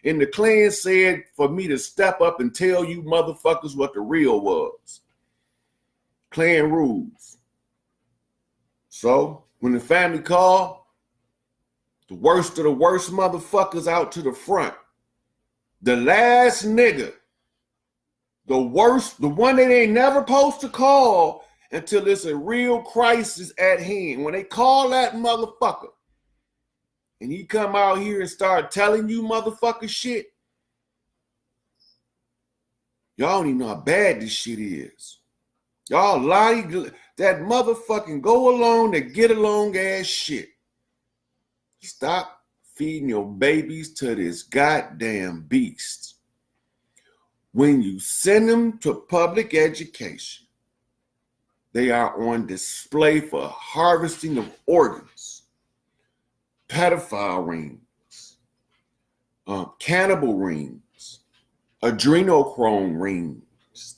And the Klan said for me to step up and tell you motherfuckers what the real was. Klan rules. So when the family called, the worst of the worst motherfuckers out to the front. The last nigga, the worst, the one that ain't never supposed to call until it's a real crisis at hand. When they call that motherfucker and he come out here and start telling you motherfucker shit, y'all don't even know how bad this shit is. Y'all lie, that motherfucking go along to get along ass shit. Stop feeding your babies to this goddamn beast. When you send them to public education, they are on display for harvesting of organs, pedophile rings, cannibal rings, adrenochrome rings.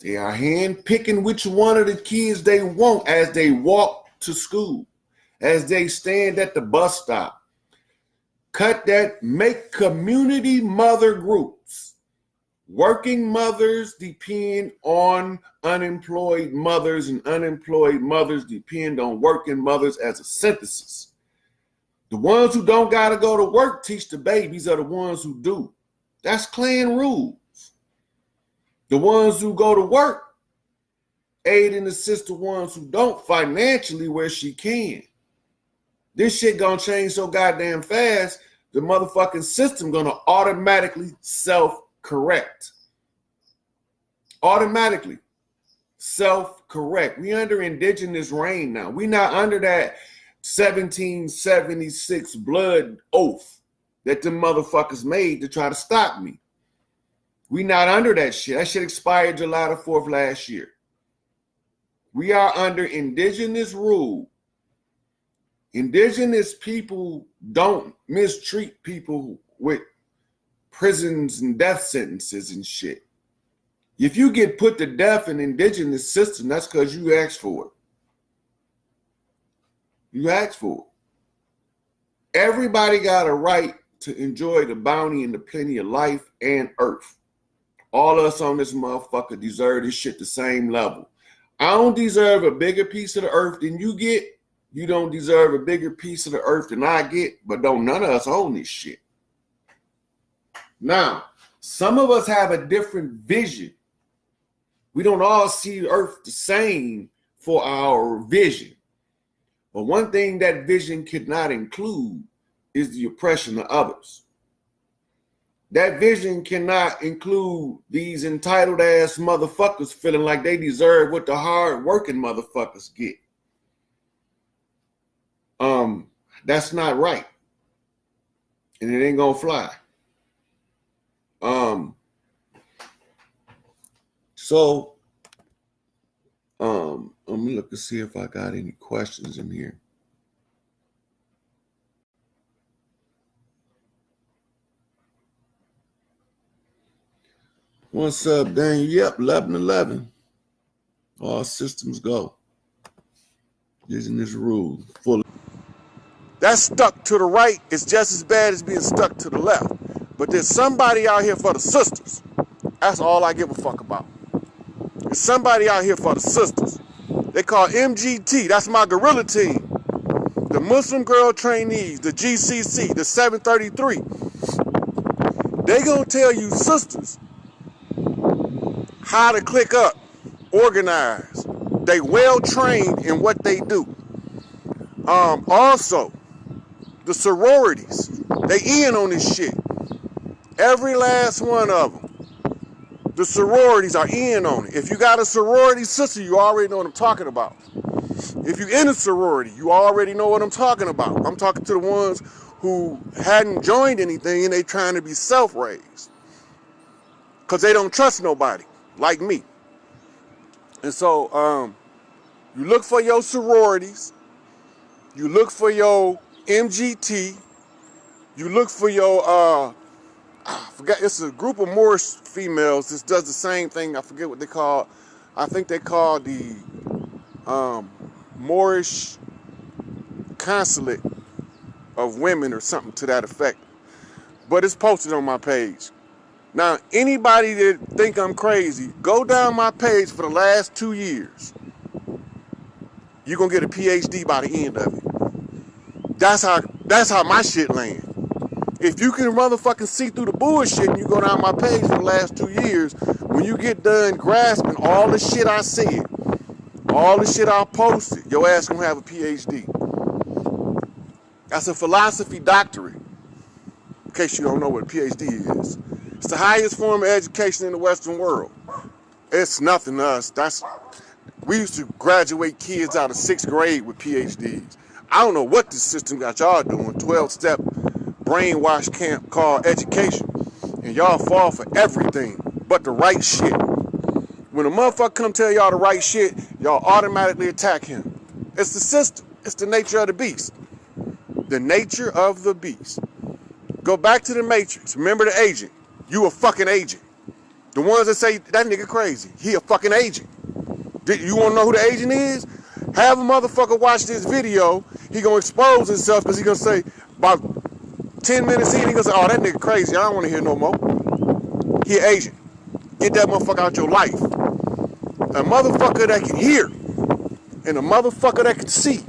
They are hand-picking which one of the kids they want as they walk to school, as they stand at the bus stop. Cut that, make community mother groups. Working mothers depend on unemployed mothers, and unemployed mothers depend on working mothers as a synthesis. The ones who don't gotta go to work teach the babies are the ones who do. That's Klan rules. The ones who go to work aid and assist the ones who don't financially where she can. This shit gonna change so goddamn fast, the motherfucking system gonna automatically self-correct. Automatically self-correct. We under indigenous reign now. We not under that 1776 blood oath that the motherfuckers made to try to stop me. We not under that shit. That shit expired July the 4th last year. We are under indigenous rule. Indigenous people don't mistreat people with prisons and death sentences and shit. If you get put to death in indigenous system, that's because you asked for it. You asked for it. Everybody got a right to enjoy the bounty and the plenty of life and earth. All of us on this motherfucker deserve this shit the same level. I don't deserve a bigger piece of the earth than you get. You don't deserve a bigger piece of the earth than I get, but don't none of us own this shit. Now, some of us have a different vision. We don't all see the earth the same for our vision. But one thing that vision could not include is the oppression of others. That vision cannot include these entitled ass motherfuckers feeling like they deserve what the hard working motherfuckers get. That's not right. And it ain't gonna fly. Let me look to see if I got any questions in here. What's up, Daniel? Yep, 11-11. All systems go. Using this rule fully. That stuck to the right is just as bad as being stuck to the left. But there's somebody out here for the sisters. That's all I give a fuck about. There's somebody out here for the sisters. They call MGT. That's my guerrilla team. The Muslim Girl Trainees, the GCC, the 733. They gonna tell you sisters how to click up, organize. They well trained in what they do. Also, the sororities, they in on this shit. Every last one of them. The sororities are in on it. If you got a sorority sister, you already know what I'm talking about. If you're in a sorority, you already know what I'm talking about. I'm talking to the ones who hadn't joined anything and they trying to be self-raised. Because they don't trust nobody, like me. And so, you look for your sororities. You look for your MGT. You look for your, I forgot, it's a group of Moorish females that does the same thing. I forget what they call. I think they call the Moorish Consulate of Women or something to that effect. but it's posted on my page. Now, anybody that think I'm crazy, go down my page for the last 2 years. You're gonna get a PhD by the end of it. That's how my shit land. If you can motherfucking see through the bullshit and you go down my page for the last 2 years, when you get done grasping all the shit I said, all the shit I posted, your ass gonna have a PhD. That's a philosophy doctorate, in case you don't know what a PhD is. It's the highest form of education in the Western world. It's nothing to us. We used to graduate kids out of 6th grade with PhDs. I don't know what this system got y'all doing, 12-step brainwash camp called education. And y'all fall for everything but the right shit. When a motherfucker come tell y'all the right shit, y'all automatically attack him. It's the system. It's the nature of the beast. The nature of the beast. Go back to the Matrix. Remember the agent. You a fucking agent. The ones that say, that nigga crazy. He a fucking agent. You want to know who the agent is? Have a motherfucker watch this video. He gonna expose himself because he gonna say, about 10 minutes in, he gonna say, oh, that nigga crazy. I don't want to hear no more. He an agent. Get that motherfucker out your life. A motherfucker that can hear and a motherfucker that can see,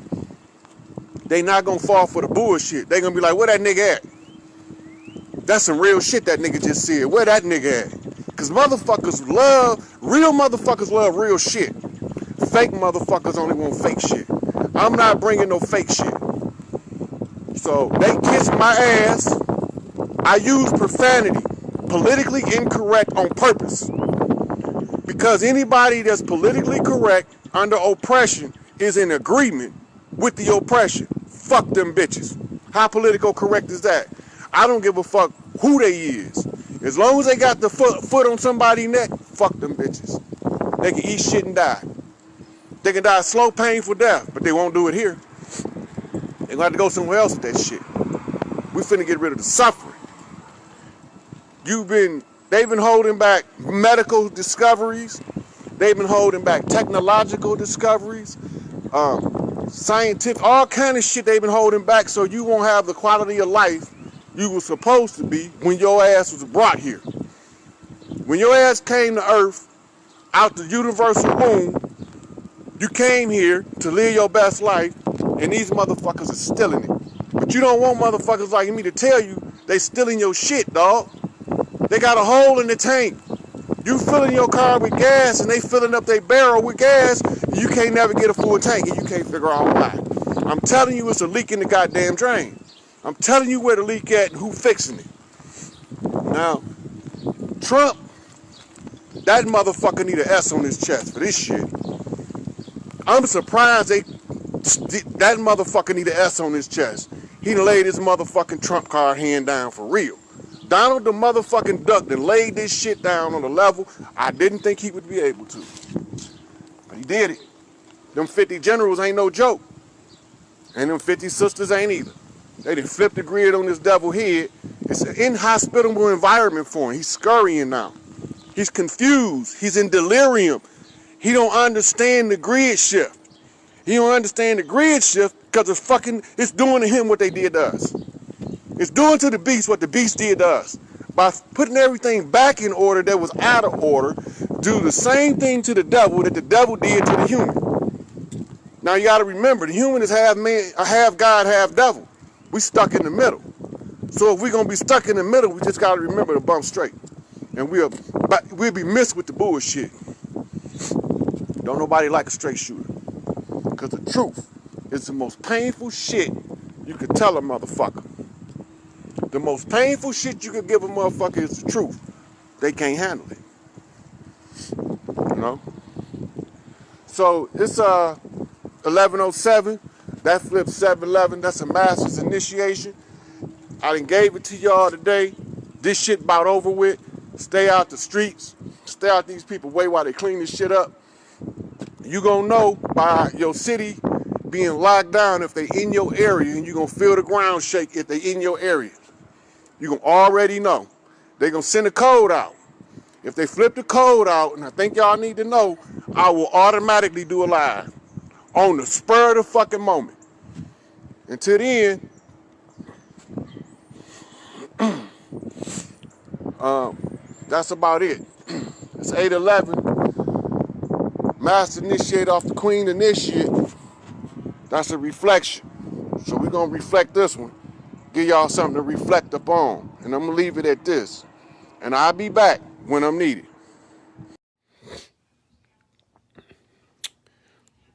they not gonna fall for the bullshit. They gonna be like, where that nigga at? That's some real shit that nigga just said. Where that nigga at? Because real motherfuckers love real shit. Fake motherfuckers only want fake shit. I'm not bringing no fake shit. So they kiss my ass. I use profanity, politically incorrect on purpose. Because anybody that's politically correct under oppression is in agreement with the oppression. Fuck them bitches. How political correct is that? I don't give a fuck who they is. As long as they got the foot on somebody's neck, fuck them bitches. They can eat shit and die. They can die a slow, painful death, but they won't do it here. They're gonna have to go somewhere else with that shit. We finna get rid of the suffering. They've been holding back medical discoveries. They've been holding back technological discoveries, scientific, all kind of shit they've been holding back so you won't have the quality of life you were supposed to be when your ass was brought here. When your ass came to Earth, out the universal womb, you came here to live your best life, and these motherfuckers are stealing it. But you don't want motherfuckers like me to tell you they stealing your shit, dog. They got a hole in the tank. You filling your car with gas, and they filling up their barrel with gas, and you can't never get a full tank, and you can't figure out why. I'm telling you, it's a leak in the goddamn drain. I'm telling you where the leak at and who fixing it. Now, Trump, that motherfucker need an S on his chest for this shit. I'm surprised that motherfucker need an S on his chest. He done laid his motherfucking Trump card hand down for real. Donald the motherfucking Duck done laid this shit down on a level I didn't think he would be able to. But he did it. Them 50 generals ain't no joke. And them 50 sisters ain't either. They done flipped the grid on this devil head. It's an inhospitable environment for him. He's scurrying now. He's confused. He's in delirium. He don't understand the grid shift. He don't understand the grid shift because it's doing to him what they did to us. It's doing to the beast what the beast did to us. By putting everything back in order that was out of order, do the same thing to the devil that the devil did to the human. Now you got to remember, the human is half man, half God, half devil. We stuck in the middle. So if we're going to be stuck in the middle, we just got to remember to bump straight. And we'll be missed with the bullshit. Don't nobody like a straight shooter. Because the truth is the most painful shit you could tell a motherfucker. The most painful shit you could give a motherfucker is the truth. They can't handle it. You know? So it's 11:07. That flips 7-11. That's a master's initiation. I done gave it to y'all today. This shit about over with. Stay out the streets. Stay out these people's way while they clean this shit up. You gonna know by your city being locked down if they in your area, and you gonna feel the ground shake if they in your area. You gonna already know. They gonna send a code out. If they flip the code out, and I think y'all need to know, I will automatically do a live on the spur of the fucking moment. Until then, That's about it. It's 8:11. Master initiate off the queen initiate. That's a reflection. So we're going to reflect this one. Give y'all something to reflect upon. And I'm going to leave it at this. And I'll be back when I'm needed.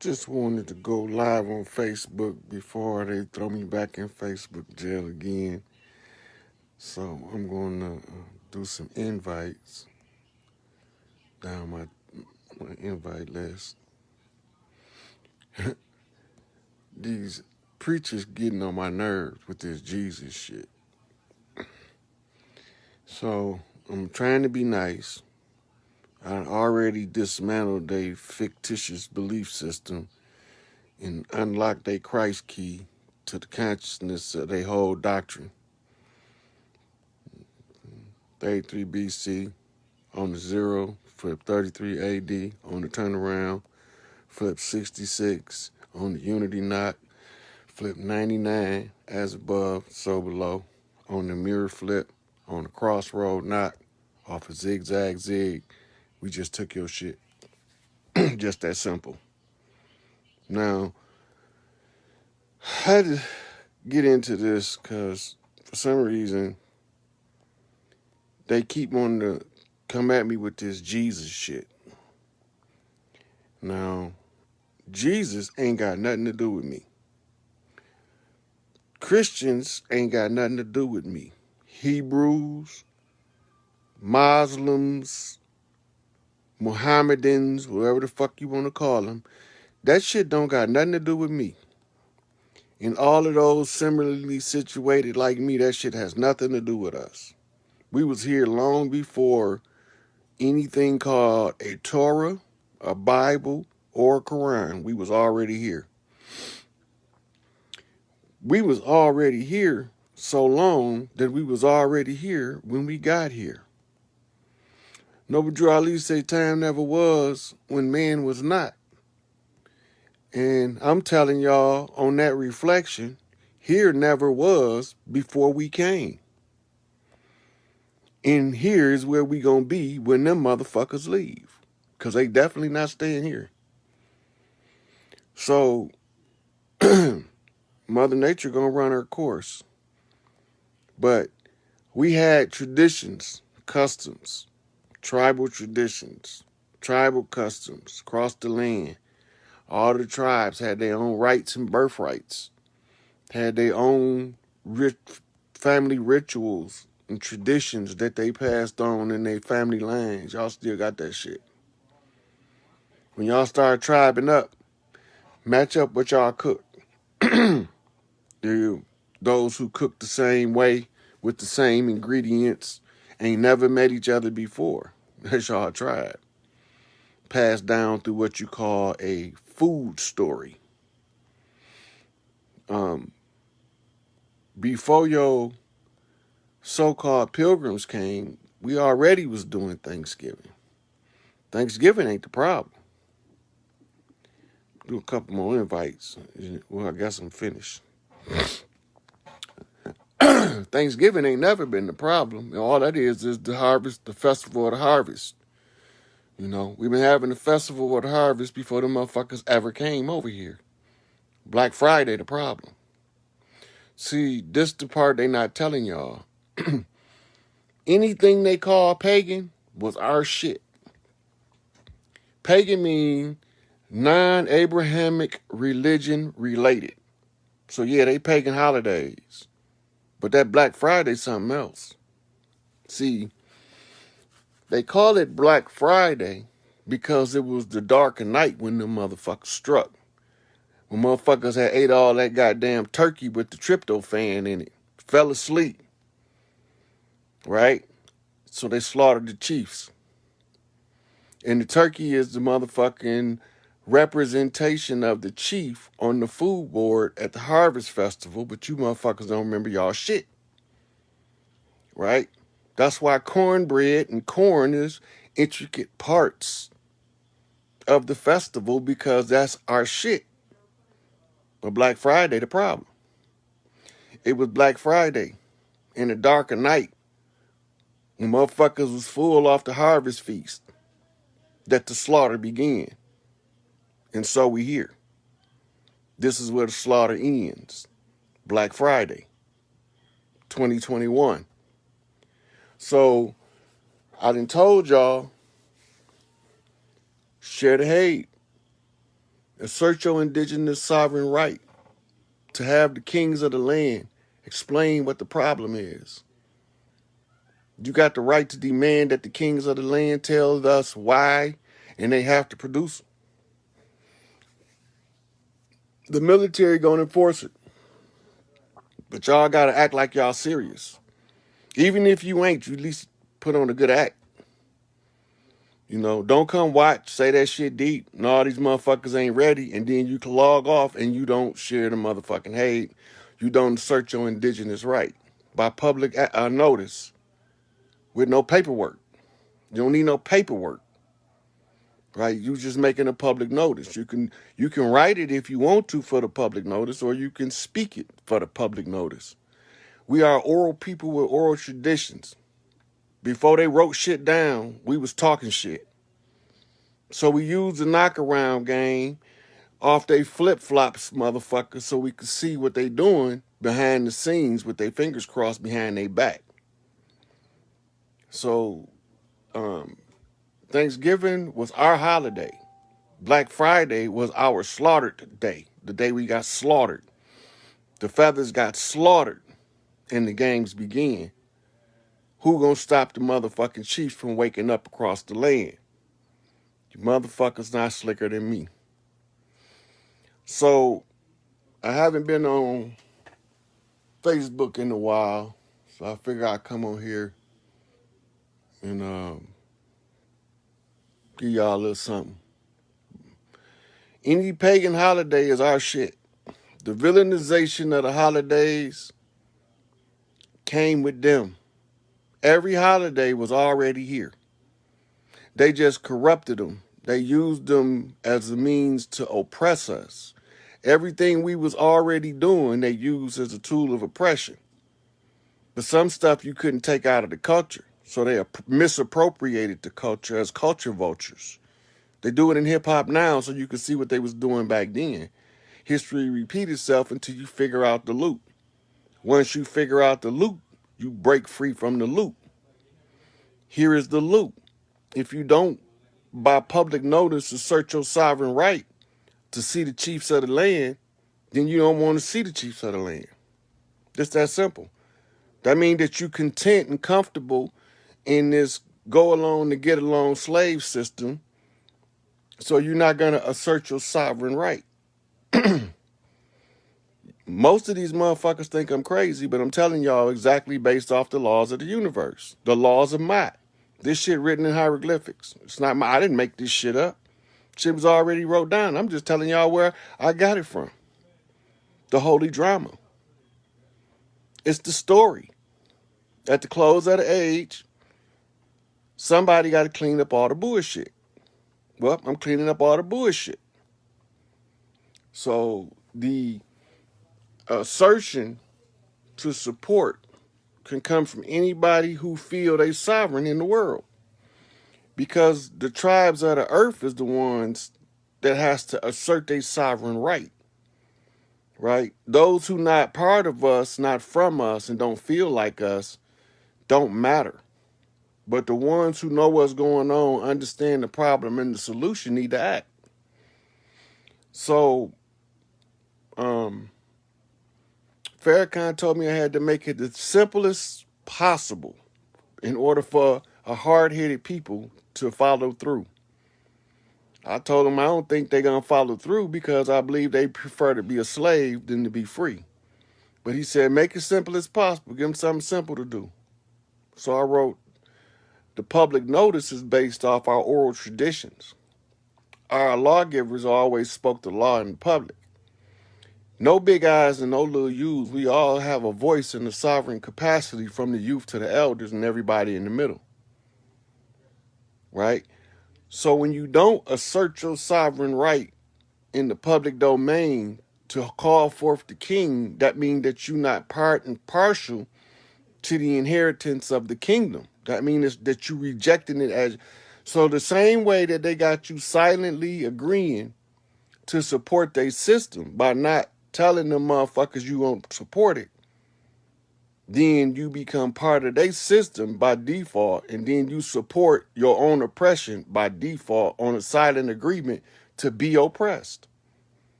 Just wanted to go live on Facebook before they throw me back in Facebook jail again. So I'm going to do some invites down my invite list. These preachers getting on my nerves with this Jesus shit. So I'm trying to be nice. I already dismantled their fictitious belief system and unlocked their Christ key to the consciousness of their whole doctrine. 33 BC on the 0, flip 33 AD on the turnaround, flip 66 on the unity knot, flip 99 as above, so below, on the mirror flip, on the crossroad knot, off a zigzag zig. We just took your shit. Just that simple. Now, I had to get into this because for some reason they keep wanting to come at me with this Jesus shit. Now, Jesus ain't got nothing to do with me. Christians ain't got nothing to do with me. Hebrews, Muslims, Mohammedans, whatever the fuck you want to call them, that shit don't got nothing to do with me. And all of those similarly situated like me, that shit has nothing to do with us. We was here long before anything called a Torah, a Bible, or a Quran. We was already here. We was already here so long that we was already here when we got here. Noble Drew Ali say time never was when man was not. And I'm telling y'all on that reflection, here never was before we came. And here is where we gonna be when them motherfuckers leave. Because they definitely not staying here. So, Mother Nature gonna run her course. But we had traditions, customs, tribal traditions, tribal customs across the land. All the tribes had their own rights and birthrights, had their own family rituals and traditions that they passed on in their family lines. Y'all still got that shit. When y'all start tribing up, match up what y'all cook. Those who cook the same way with the same ingredients ain't never met each other before. That's y'all tribe. Passed down through what you call a food story. Before your so-called pilgrims came, we already was doing Thanksgiving. Thanksgiving ain't the problem. Do a couple more invites. Well, I guess I'm finished. Thanksgiving ain't never been the problem. All that is the harvest, the festival of the harvest. You know, we've been having the festival of the harvest before the motherfuckers ever came over here. Black Friday, the problem. See, this the part they not telling y'all. Anything they call pagan was our shit. Pagan mean non-Abrahamic religion related. So yeah, they pagan holidays. But that Black Friday something else. See, they call it Black Friday because it was the dark of night when the motherfuckers struck. When motherfuckers had ate all that goddamn turkey with the tryptophan in it. Fell asleep. Right? So they slaughtered the chiefs. And the turkey is the motherfucking representation of the chief on the food board at the harvest festival, but you motherfuckers don't remember y'all shit. Right? That's why cornbread and corn is intricate parts of the festival, because that's our shit. But Black Friday, the problem. It was Black Friday in the dark of night And motherfuckers was full off the harvest feast that the slaughter began. And so we here. This is where the slaughter ends. Black Friday, 2021. So I done told y'all, share the hate. Assert your indigenous sovereign right to have the kings of the land explain what the problem is. You got the right to demand that the kings of the land tell us why, and they have to produce it. The military gonna enforce it. But y'all gotta act like y'all serious. Even if you ain't, you at least put on a good act. You know, don't come watch, say that shit deep, and all these motherfuckers ain't ready, and then you can log off and you don't share the motherfucking hate. You don't assert your indigenous right by public notice with no paperwork. You don't need no paperwork, right? You just making a public notice. You can write it if you want to for the public notice, or you can speak it for the public notice. We are oral people with oral traditions. Before they wrote shit down, we was talking shit. So we used the knockaround game off they flip-flops, motherfuckers, so we could see what they doing behind the scenes with their fingers crossed behind their back. So Thanksgiving was our holiday. Black Friday was our slaughtered day, the day we got slaughtered. The feathers got slaughtered and the games began. Who gonna stop the motherfucking chiefs from waking up across the land? You motherfuckers not slicker than me. So I haven't been on Facebook in a while, so I figure I'd come on here and give y'all a little something. Any pagan holiday is our shit. The villainization of the holidays came with them. Every holiday was already here. They just corrupted them. They used them as a means to oppress us. Everything we was already doing, they used as a tool of oppression. But some stuff you couldn't take out of the culture. So they misappropriated the culture as culture vultures. They do it in hip-hop now so you can see what they was doing back then. History repeats itself until you figure out the loop. Once you figure out the loop, you break free from the loop. Here is the loop. If you don't, by public notice, assert your sovereign right to see the chiefs of the land, then you don't want to see the chiefs of the land. Just that simple. That means that you're content and comfortable in this go along to get along slave system, so you're not going to assert your sovereign right. Most of these motherfuckers think I'm crazy, but I'm telling y'all exactly based off the laws of the universe, the laws of Ma'at. This shit written in hieroglyphics. It's not I didn't make this shit up. Shit was already wrote down. I'm just telling y'all where I got it from. The holy drama. It's the story. At the close of the age, somebody got to clean up all the bullshit. Well, I'm cleaning up all the bullshit. So the assertion to support can come from anybody who feel they sovereign in the world. Because the tribes of the earth is the ones that has to assert their sovereign right. Right? Those who not part of us, not from us, and don't feel like us, don't matter. But the ones who know what's going on, understand the problem and the solution, need to act. So, Farrakhan told me I had to make it the simplest possible in order for a hard-headed people to follow through. I told them I don't think they're going to follow through because I believe they prefer to be a slave than to be free. But he said, make it simple as possible. Give them something simple to do. So I wrote, the public notice is based off our oral traditions. Our lawgivers always spoke the law in public. No big eyes and no little U's. We all have a voice in the sovereign capacity from the youth to the elders and everybody in the middle. Right? So when you don't assert your sovereign right in the public domain to call forth the king, that means that you're not part and partial to the inheritance of the kingdom. That means that you rejecting it as. So the same way that they got you silently agreeing to support their system by not telling them motherfuckers you won't support it, then you become part of their system by default, and then you support your own oppression by default on a silent agreement to be oppressed.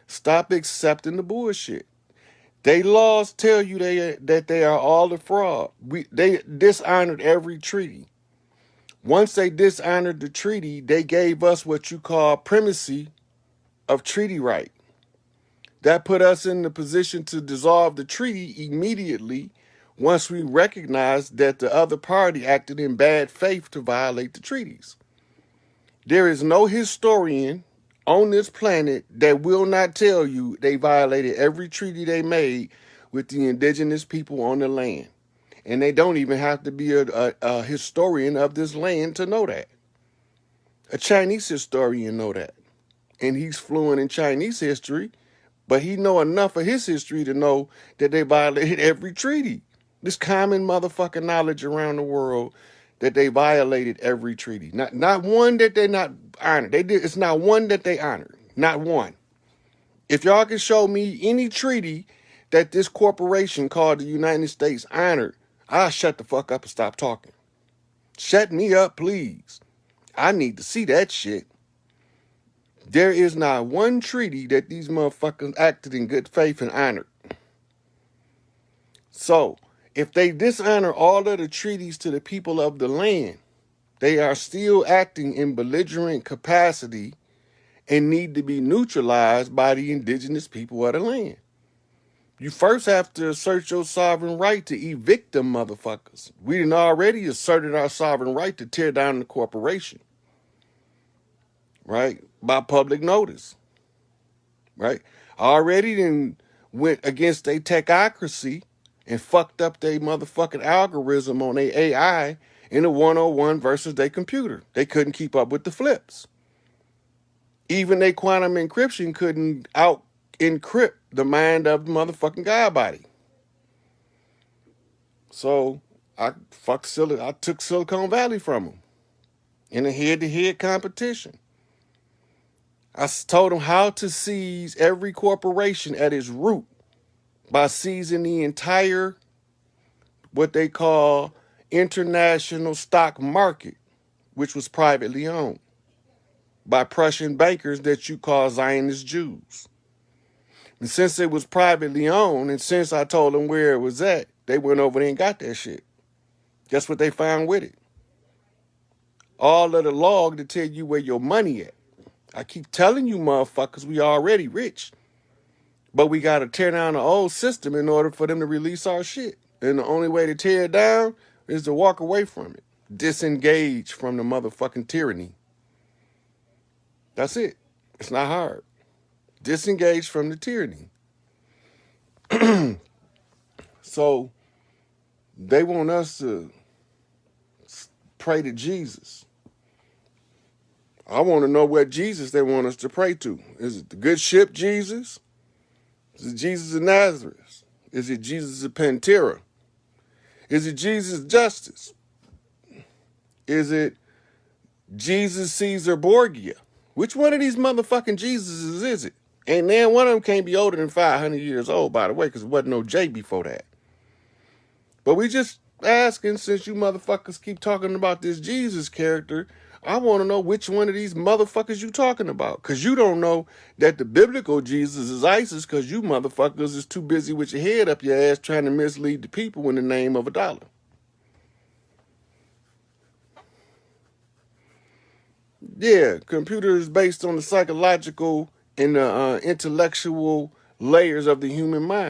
Stop accepting the bullshit. They laws tell you that they are all a fraud. They dishonored every treaty. Once they dishonored the treaty, they gave us what you call primacy of treaty right. That put us in the position to dissolve the treaty immediately once we recognized that the other party acted in bad faith to violate the treaties. There is no historian on this planet that will not tell you they violated every treaty they made with the indigenous people on the land. And they don't even have to be a historian of this land to know that. A Chinese historian know that. And he's fluent in Chinese history, but he know enough of his history to know that they violated every treaty. This common motherfucking knowledge around the world that they violated every treaty. Not one that they not honored. It's not one that they honored. Not one. If y'all can show me any treaty that this corporation called the United States honored, I'll shut the fuck up and stop talking. Shut me up, please. I need to see that shit. There is not one treaty that these motherfuckers acted in good faith and honored. So, if they dishonor all of the treaties to the people of the land, they are still acting in belligerent capacity and need to be neutralized by the indigenous people of the land. You first have to assert your sovereign right to evict them motherfuckers. We done already asserted our sovereign right to tear down the corporation, right? By public notice, right? Already then went against their techocracy and fucked up their motherfucking algorithm on their AI in a 101 versus their computer. They couldn't keep up with the flips. Even their quantum encryption couldn't out encrypt the mind of the motherfucking God body. So I took Silicon Valley from them in a head-to-head competition. I told them how to seize every corporation at its root by seizing the entire, what they call, international stock market, which was privately owned by Prussian bankers that you call Zionist Jews. And since it was privately owned, and since I told them where it was at, they went over there and got that shit. Guess what they found with it? All of the log to tell you where your money at. I keep telling you motherfuckers, we already rich. But we got to tear down the old system in order for them to release our shit. And the only way to tear it down is to walk away from it. Disengage from the motherfucking tyranny. That's it. It's not hard. Disengage from the tyranny. So they want us to pray to Jesus. I want to know what Jesus they want us to pray to. Is it the good ship Jesus? Is it Jesus of Nazareth? Is it Jesus of Pantera? Is it Jesus Justice? Is it Jesus Caesar Borgia? Which one of these motherfucking Jesuses is it? And then one of them can't be older than 500 years old, by the way, because there wasn't no J before that. But we just asking, since you motherfuckers keep talking about this Jesus character, I want to know which one of these motherfuckers you talking about. Because you don't know that the biblical Jesus is ISIS because you motherfuckers is too busy with your head up your ass trying to mislead the people in the name of a dollar. Yeah, computer is based on the psychological and the intellectual layers of the human mind.